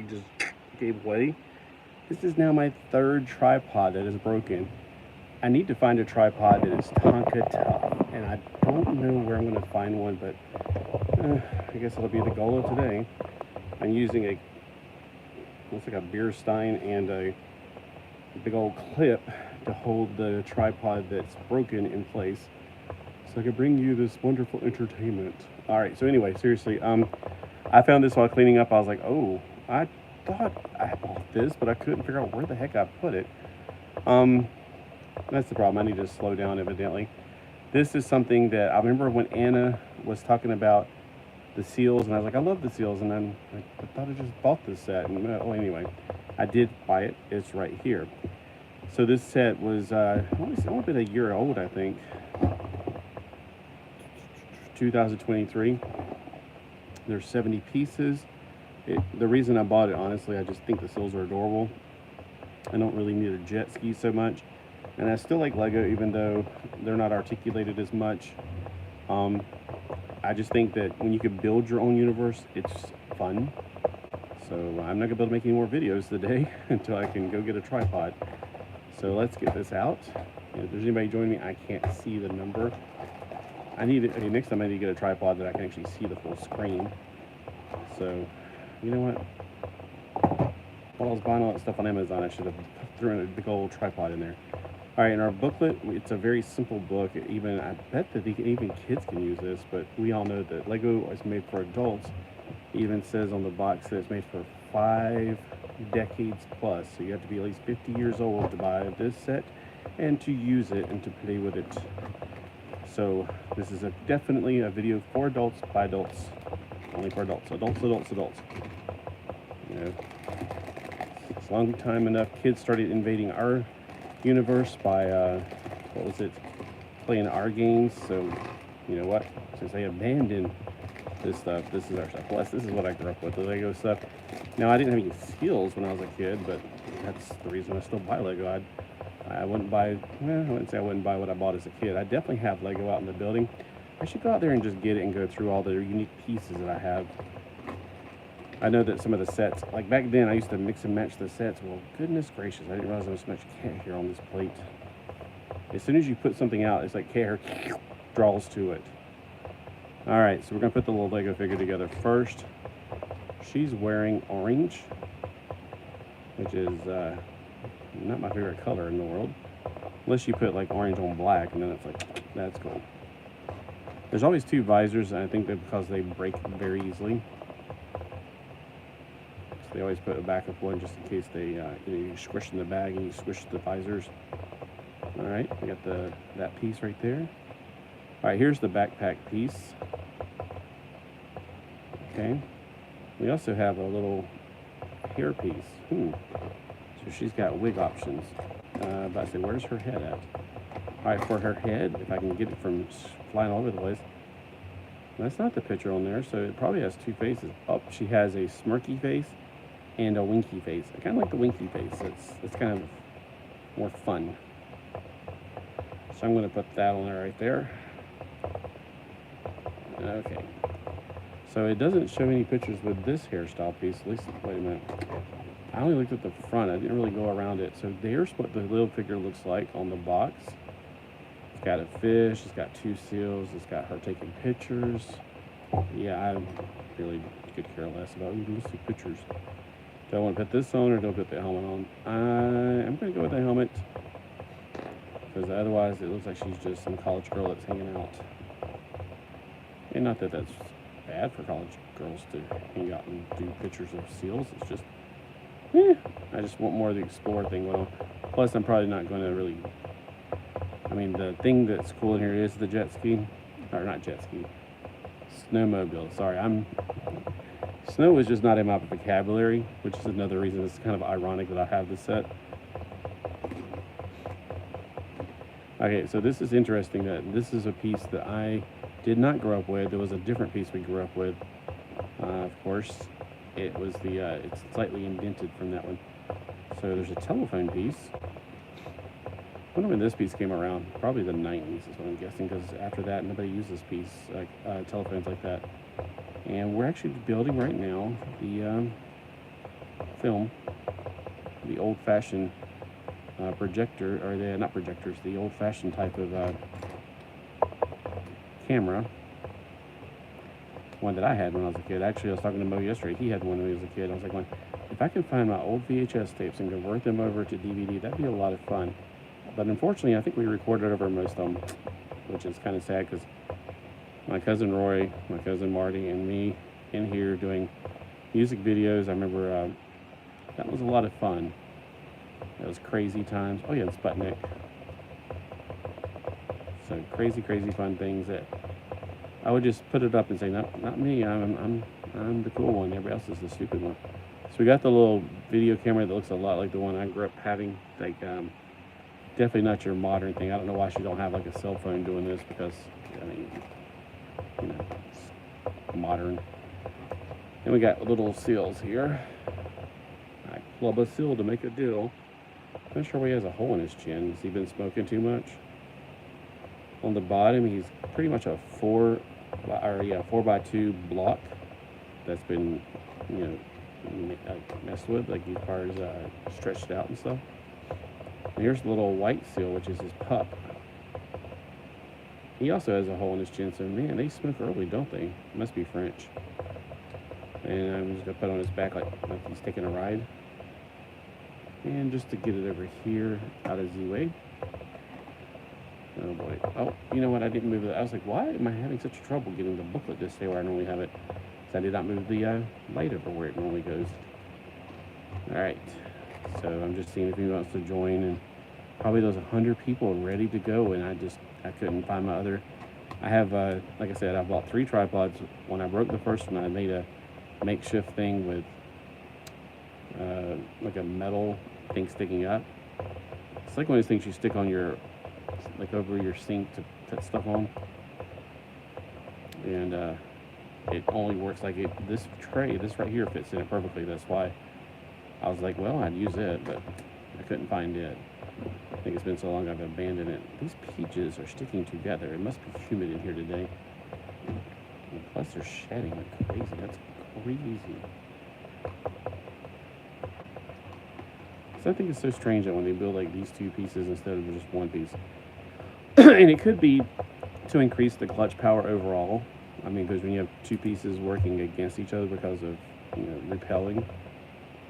just gave way. This is now my third tripod that is broken. I need to find a tripod that is Tonka tough, and I don't know where I'm going to find one, but I guess it'll be the goal of today. I'm using looks like a beer stein and a big old clip to hold the tripod that's broken in place, so I can bring you this wonderful entertainment. All right, so anyway, seriously, I found this while cleaning up. I was like, oh, I thought I bought this, but I couldn't figure out where the heck I put it. That's the problem. I need to slow down, evidently. This is something that I remember when Anna was talking about the seals, and I was like, I love the seals, and then I thought I just bought this set. And anyway, I did buy it. It's right here. So this set was only been a year old, I think. 2023. There's 70 pieces. The reason I bought it, honestly, I just think the seals are adorable. I don't really need a jet ski so much. And I still like Lego, even though they're not articulated as much. I just think that when you can build your own universe, it's fun. So I'm not going to be able to make any more videos today until I can go get a tripod. So let's get this out. And if there's anybody joining me, I can't see the number. Next time I need to get a tripod that I can actually see the full screen. So, you know what? While I was buying all that stuff on Amazon, I should have thrown a big old tripod in there. All right, in our booklet, it's a very simple book. I bet that even kids can use this, but we all know that Lego is made for adults. It even says on the box that it's made for 5 decades plus. So you have to be at least 50 years old to buy this set and to use it and to play with it. So this is definitely a video for adults, by adults, only for adults. Adults. You know, it's a long time enough. Kids started invading our universe by playing our games. So you know what, since they abandoned this stuff, this is our stuff. Plus, this is what I grew up with, the Lego stuff. Now, I didn't have any skills when I was a kid, but that's the reason I still buy Lego. I wouldn't buy, well, I wouldn't say I wouldn't buy what I bought as a kid. I definitely have Lego out in the building. I should go out there and just get it and go through all the unique pieces that I have. I know that some of the sets, like back then, I used to mix and match the sets. Well, goodness gracious, I didn't realize there was so much cat hair on this plate. As soon as you put something out, it's like cat hair draws to it. All right, so we're gonna put the little Lego figure together first. She's wearing orange, which is not my favorite color in the world. Unless you put like orange on black, and then it's like, that's cool. There's always 2 visors, and I think that because they break very easily. So they always put a backup one just in case you squish in the bag and you squish the visors. All right, we got that piece right there. All right, here's the backpack piece. Okay. We also have a little hair piece. So she's got wig options. But I said, where's her head at? All right, for her head, if I can get it from flying all over the place. That's not the picture on there, so it probably has 2 faces. Oh, she has a smirky face and a winky face. I kind of like the winky face. It's kind of more fun. So I'm going to put that on there right there. Okay. So it doesn't show any pictures with this hairstyle piece. At least, wait a minute. I only looked at the front. I didn't really go around it. So there's what the little figure looks like on the box. It's got a fish. It's got 2 seals. It's got her taking pictures. Yeah, I really could care less about let's see pictures. Do I want to put this on or do I put the helmet on? I'm going to go with the helmet, because otherwise it looks like she's just some college girl that's hanging out. And not that that's bad for college girls to hang out and do pictures of seals. It's just, I just want more of the Explorer thing going on. Plus, I'm probably not going to really, the thing that's cool in here is the jet ski, or not jet ski, snowmobile. Sorry, snow is just not in my vocabulary, which is another reason it's kind of ironic that I have this set. Okay, so this is interesting that this is a piece that I did not grow up with. There was a different piece we grew up with. Of course, it was it's slightly indented from that one. So there's a telephone piece. I wonder when this piece came around. Probably the 90s is what I'm guessing, because after that, nobody used this piece, like telephones like that. And we're actually building right now film. The old-fashioned projector, or not projectors, the old-fashioned type of camera. One that I had when I was a kid. Actually, I was talking to Mo yesterday. He had one when he was a kid. I was like, well, if I could find my old VHS tapes and convert them over to DVD, that'd be a lot of fun. But unfortunately, I think we recorded over most of them, which is kind of sad because my cousin Roy, my cousin Marty, and me in here doing music videos. I remember that was a lot of fun. That was crazy times. Oh yeah, and Sputnik. So crazy fun things that I would just put it up and say, no, not me. I'm the cool one. Everybody else is the stupid one. So we got the little video camera that looks a lot like the one I grew up having. Like definitely not your modern thing. I don't know why she don't have like a cell phone doing this, because I mean, you know, it's modern. And we got little seals here. I club a seal to make a deal. I'm not sure why he has a hole in his chin. Has he been smoking too much? On the bottom, he's pretty much a 4x2 block that's been, you know, messed with, like these cars stretched out and stuff. And here's the little white seal, which is his pup. He also has a hole in his chin, so man, they smoke early, don't they? Must be French. And I'm just gonna put on his back like he's taking a ride. And just to get it over here out of the way. Oh boy. Oh, you know what? I didn't move it. I was like, why am I having such trouble getting the booklet to stay where I normally have it? Because I did not move the light over where it normally goes. Alright. So I'm just seeing if he wants to join, and probably those 100 people are ready to go, and I couldn't find my other. I have, like I said, I bought 3 tripods. When I broke the first one, I made a makeshift thing with like a metal thing sticking up. It's like one of those things you stick on your, like over your sink to put stuff on, and it only works like it. This tray, this right here, fits in it perfectly. That's why I was like, well, I'd use it, but I couldn't find it. I think it's been so long I've abandoned it. These peaches are sticking together. It must be humid in here today. And plus they're shedding like crazy. That's crazy. So I think it's so strange that when they build like these 2 pieces instead of just 1 piece. And it could be to increase the clutch power overall. I mean, because when you have 2 pieces working against each other because of, you know, repelling,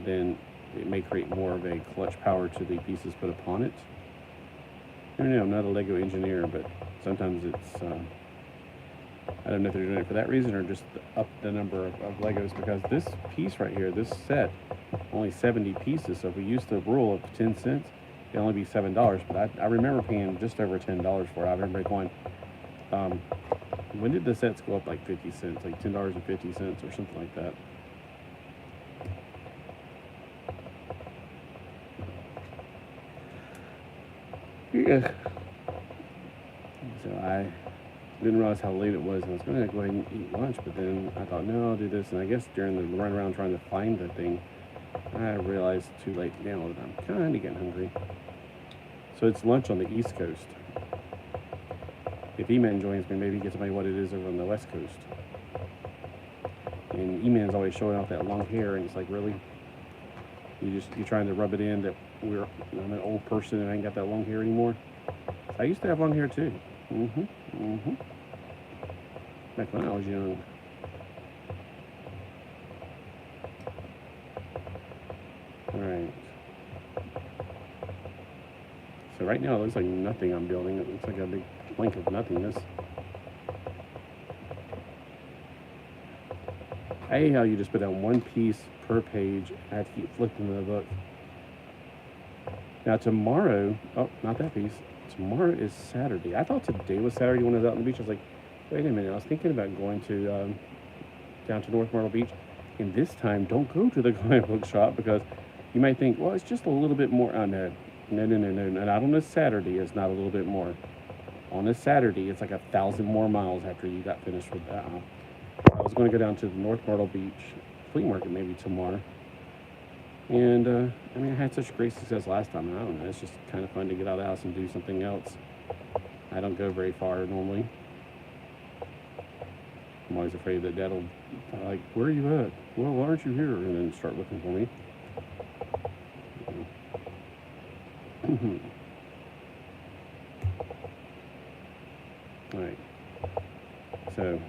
then it may create more of a clutch power to the pieces put upon it. I don't know, I'm not a Lego engineer, but sometimes it's, I don't know if they're doing it for that reason or just up the number of Legos, because this piece right here, this set, only 70 pieces, so if we use the rule of 10 cents, it'll only be $7, but I remember paying just over $10 for it. I remember going, when did the sets go up like 50 cents, like $10.50 or something like that? Yeah. So I didn't realize how late it was, and I was going to go ahead and eat lunch, but then I thought, no, I'll do this. And I guess during the run around trying to find the thing, I realized too late now that I'm kind of getting hungry. So it's lunch on the East Coast. If E-Man joins me, maybe he can tell me what it is over on the West Coast. And E-Man's always showing off that long hair, and it's like, really? You're trying to rub it in that I'm an old person and I ain't got that long hair anymore. I used to have long hair too. Back when I was young. Alright. So right now it looks like nothing I'm building. It looks like a big blank of nothingness. I hate how you just put down 1 piece per page. I have to keep flipping the book. Now tomorrow, oh, not that piece. Tomorrow is Saturday. I thought today was Saturday when I was out on the beach. I was like, wait a minute. I was thinking about going to down to North Myrtle Beach. And this time, don't go to the comic book shop, because you might think, well, it's just a little bit more. Oh, no. Not on a Saturday. It's not a little bit more. On a Saturday, it's like 1,000 more miles after you got finished with that. I was going to go down to the North Myrtle Beach flea market maybe tomorrow. And, I mean, I had such great success last time. I don't know. It's just kind of fun to get out of the house and do something else. I don't go very far normally. I'm always afraid that Dad will like, where are you at? Well, why aren't you here? And then start looking for me. All right. So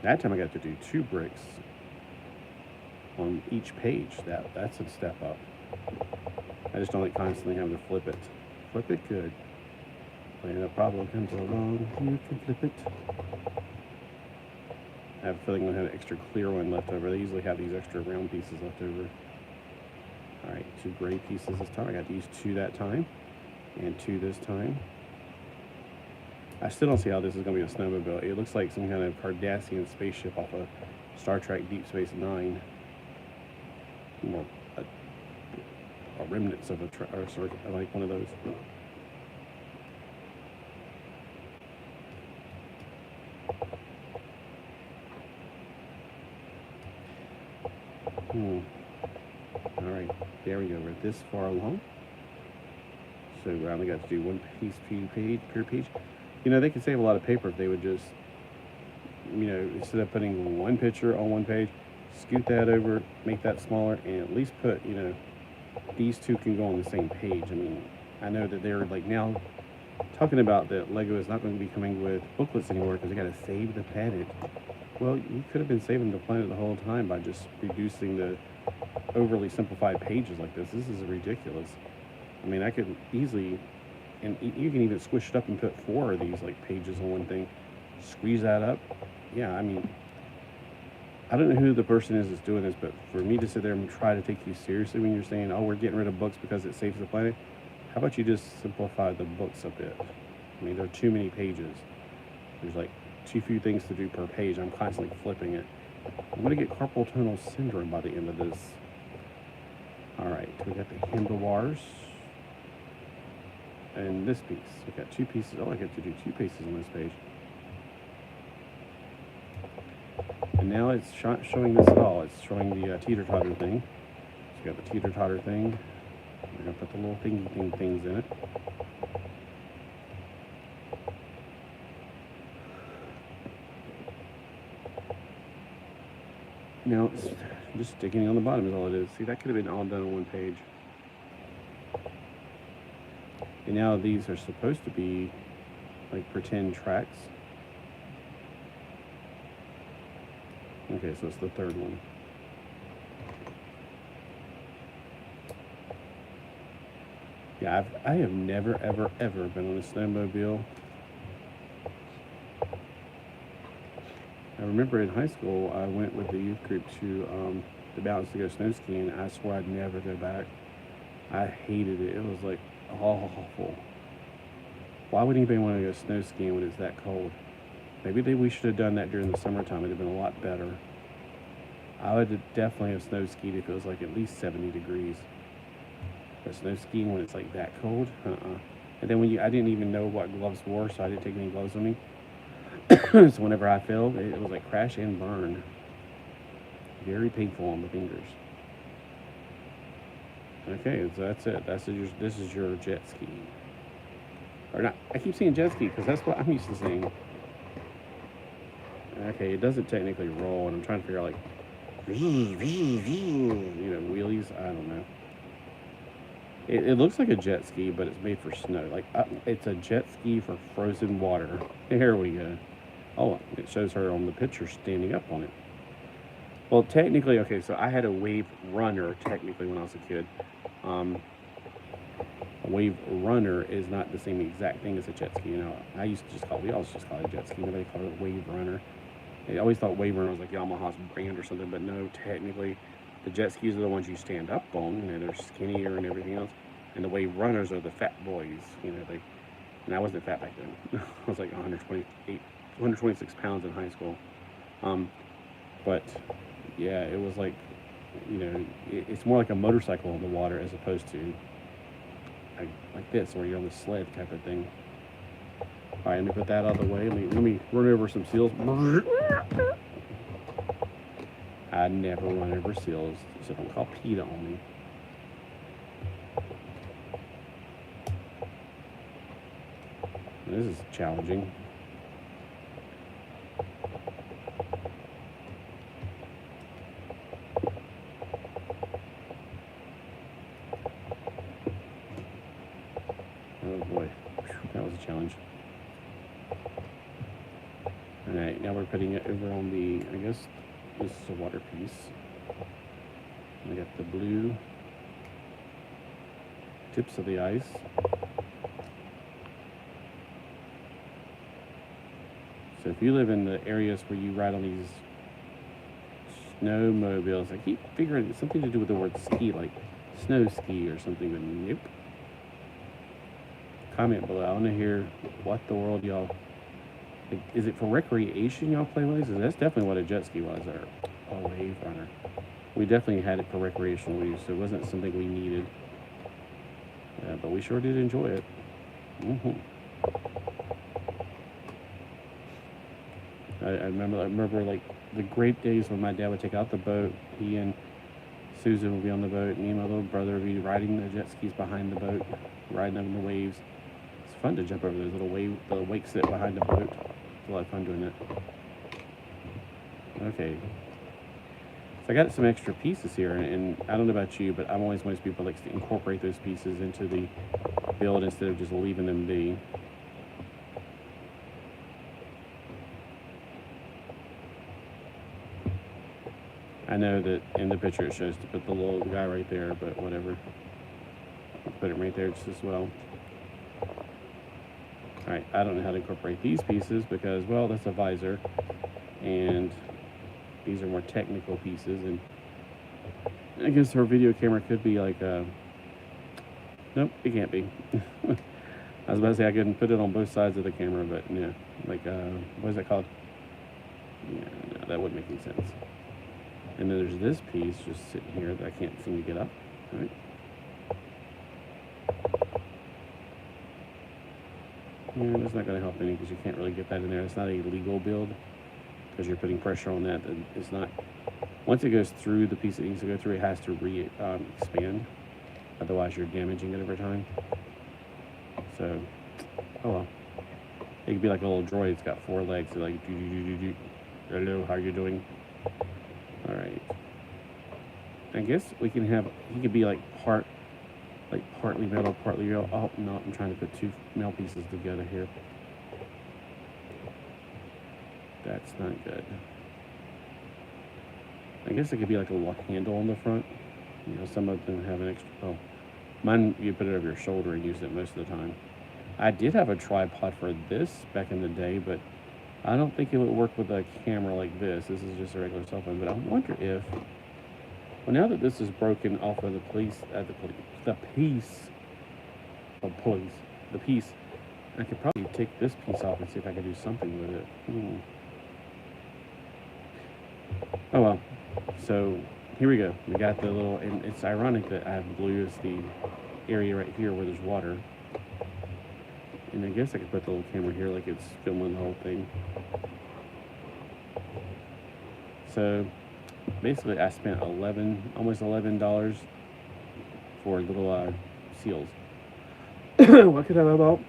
that time I got to do 2 bricks on each page. That's a step up. I just don't like constantly having to flip it. Flip it good. When a problem comes along, you can flip it. I have a feeling I'm going to have an extra clear one left over. They usually have these extra round pieces left over. Alright, 2 gray pieces this time. I got to use 2 that time. And 2 this time. I still don't see how this is going to be a snowmobile. It looks like some kind of Cardassian spaceship off of Star Trek Deep Space Nine. More a remnants of I like one of those. Alright, there we go. We're this far along. So we only got to do 1 piece per page. You know, they could save a lot of paper if they would just, you know, instead of putting 1 picture on 1 page, scoot that over, make that smaller, and at least put, you know, these 2 can go on the same page. I mean, I know that they're like now talking about that Lego is not going to be coming with booklets anymore because they got to save the planet. Well, you could have been saving the planet the whole time by just reducing the overly simplified pages like this. This is ridiculous. I mean, I could easily, and you can even squish it up and put 4 of these like pages on one thing. Squeeze that up. Yeah, I mean, I don't know who the person is that's doing this, but for me to sit there and try to take you seriously when you're saying, oh, we're getting rid of books because it saves the planet, how about you just simplify the books a bit? I mean, there are too many pages. There's like too few things to do per page. I'm constantly flipping it. I'm going to get carpal tunnel syndrome by the end of this. All right, we got the handlebars. And this piece. We got 2 pieces. Oh, I get to do 2 pieces on this page. And now it's showing this at all. It's showing the teeter-totter thing. So you got the teeter-totter thing. We're going to put the little thingy things in it. Now, it's just sticking on the bottom is all it is. See, that could have been all done on 1 page. And now these are supposed to be like pretend tracks. Okay, so it's the 3rd one. Yeah, I have never, ever, ever been on a snowmobile. I remember in high school, I went with the youth group to the mountains to go snow skiing. I swore I'd never go back. I hated it. It was like awful. Why would anybody want to go snow skiing when it's that cold? Maybe we should have done that during the summertime. It'd have been a lot better. I would definitely have snow skied if it was like at least 70 degrees. But snow skiing when it's like that cold, And then I didn't even know what gloves wore, so I didn't take any gloves with me. So whenever I fell, it was like crash and burn. Very painful on the fingers. Okay, so that's it. This is your jet ski. Or not, I keep saying jet ski because that's what I'm used to saying. Okay, it doesn't technically roll, and I'm trying to figure out like, you know, wheelies. I don't know. It looks like a jet ski, but it's made for snow. Like it's a jet ski for frozen water. Here we go. Oh, it shows her on the picture standing up on it. Well, technically, okay, so I had a wave runner technically when I was a kid. A wave runner is not the same exact thing as a jet ski. You know, we always just call it a jet ski. Nobody called it a wave runner. I always thought wave runner was like Yamaha's brand or something, but no, technically, the jet skis are the ones you stand up on. You know, they're skinnier and everything else. And the wave runners are the fat boys. You know, and I wasn't fat back then. I was like 126 pounds in high school. But yeah, it was like, you know, it's more like a motorcycle on the water as opposed to like this, where you're on the sled type of thing. All right, let me put that out of the way. Let me run over some seals. I never run over seals, so don't call PETA on me. This is challenging. Oh boy, that was a challenge. Alright, now we're putting it over on the, I guess this is a water piece. I got the blue tips of the ice. So if you live in the areas where you ride on these snowmobiles, I keep figuring it's something to do with the word ski, like snow ski or something, but nope. Comment below. I want to hear what the world y'all, like, is it for recreation y'all play waves? That's definitely what a jet ski was, or a wave runner. We definitely had it for recreational use, so it wasn't something we needed. But we sure did enjoy it. I remember like the great days when my dad would take out the boat. He and Susan would be on the boat, and me and my little brother would be riding the jet skis behind the boat, riding up in the waves. It's fun to jump over those little the wake sit behind the boat. It's a lot of fun doing that. Okay. So I got some extra pieces here, and I don't know about you, but I'm always one of those people that likes to incorporate those pieces into the build instead of just leaving them be. I know that in the picture it shows to put the little guy right there, but whatever. I'll put him right there just as well. Alright, I don't know how to incorporate these pieces because, well, that's a visor, and these are more technical pieces, and I guess her video camera could be like nope, it can't be. I was about to say I couldn't put it on both sides of the camera, but no, like what is that called? Yeah, no, that wouldn't make any sense. And then there's this piece just sitting here that I can't seem to get up. All right. Yeah, that's not going to help any because you can't really get that in there. It's not a legal build because you're putting pressure on that. It's not. Once it goes through the piece it needs to go through, it has to expand. Otherwise, you're damaging it over time. So, oh well. It could be like a little droid. It's got 4 legs. So like, hello, how you doing? All right. I guess we can have. He could be like partly metal, partly real. Oh no, I'm trying to put 2 metal pieces together here. That's not good. I guess it could be like a little handle on the front. You know, some of them have an extra. Oh, mine you put it over your shoulder and use it most of the time. I did have a tripod for this back in the day, but I don't think it would work with a camera like this. This is just a regular cell phone. But I wonder if, well, now that this is broken off of the piece, I could probably take this piece off and see if I could do something with it. Oh well. So here we go. We got the little, and it's ironic that I have blue as the area right here where there's water. And I guess I could put the little camera here like it's filming the whole thing. So basically I spent almost $11 for little seals. What could I have about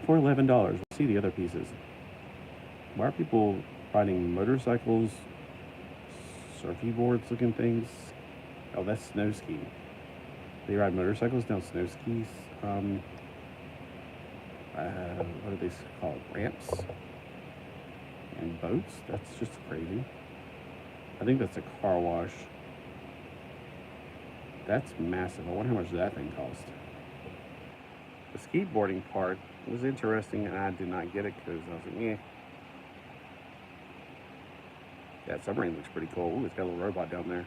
for $11? We'll see the other pieces. Why are people riding motorcycles, surfy boards looking things? Oh, that's snow skiing. They ride motorcycles down snow skis. What are they called? Ramps and boats? That's just crazy. I think that's a car wash. That's massive. I wonder how much that thing cost. The skateboarding part was interesting, and I did not get it because I was like, yeah. That submarine looks pretty cool. Ooh, it's got a little robot down there.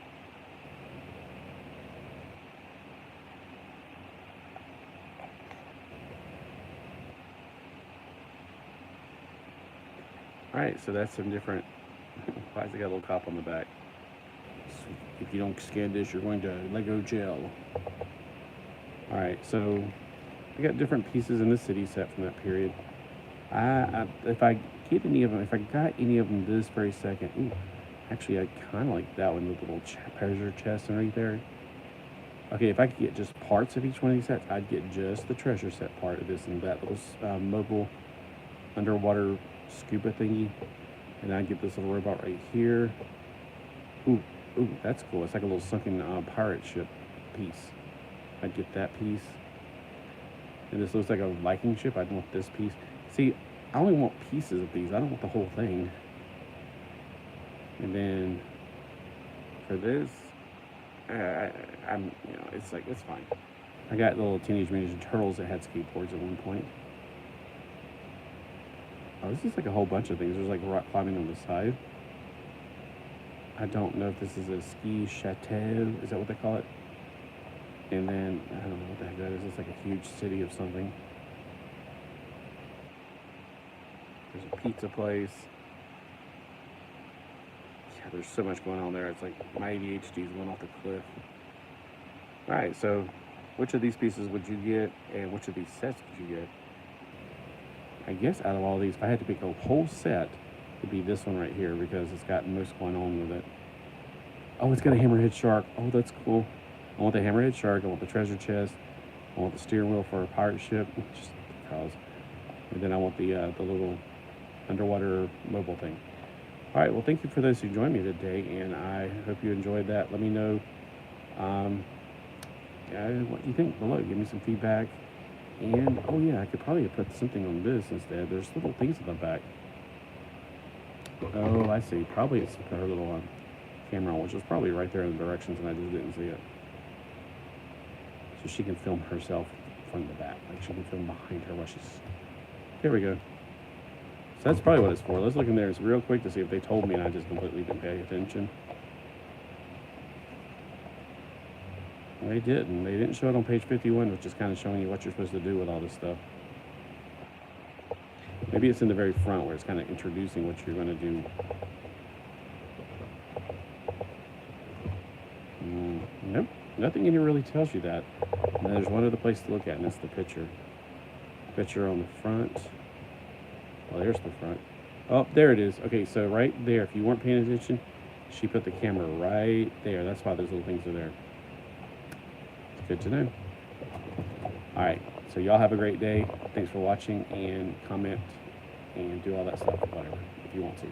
Alright, so that's some different. Why has it got a little cop on the back? If you don't scan this, you're going to Lego jail. Alright, so I got different pieces in the city set from that period. If I get any of them, if I got any of them this very second, ooh, actually I kind of like that one with the little treasure chest right there. Okay, if I could get just parts of each one of these sets, I'd get just the treasure set part of this and that little mobile underwater scuba thingy, and I'd get this little robot right here. Ooh, that's cool. It's like a little sunken pirate ship piece. I'd get that piece. And this looks like a Viking ship. I'd want this piece. See, I only want pieces of these. I don't want the whole thing. And then for this, it's like, it's fine. I got little Teenage Mutant Ninja Turtles that had skateboards at one point. Oh, this is like a whole bunch of things. There's like rock climbing on the side. I don't know if this is a ski chateau. Is that what they call it? And then, I don't know what the heck that is. It's like a huge city of something. There's a pizza place. Yeah, there's so much going on there. It's like my ADHD is going off the cliff. All right, so which of these pieces would you get, and which of these sets would you get? I guess out of all these, if I had to pick a whole set, it'd be this one right here because it's got most going on with it. Oh, it's got a hammerhead shark. Oh, that's cool. I want the hammerhead shark. I want the treasure chest. I want the steering wheel for a pirate ship, just because. And then I want the little underwater mobile thing. All right, well, thank you for those who joined me today, and I hope you enjoyed that. Let me know what you think below. Give me some feedback. And, oh yeah, I could probably have put something on this instead. There's little things in the back. Oh, I see. Probably it's her little camera, which was probably right there in the directions, and I just didn't see it. So she can film herself from the back. Like, she can film behind her while she's... There we go. So that's probably what it's for. Let's look in there real quick to see if they told me and I just completely didn't pay attention. They didn't. They didn't show it on page 51, which is kind of showing you what you're supposed to do with all this stuff. Maybe it's in the very front where it's kind of introducing what you're going to do. Nope. Nothing in here really tells you that. And then there's one other place to look at, and that's the picture. Picture on the front. Well, there's the front. Oh, there it is. Okay, so right there, if you weren't paying attention, she put the camera right there. That's why those little things are there. It's good to know. All right, so y'all have a great day. Thanks for watching, and comment and do all that stuff, whatever, if you want to.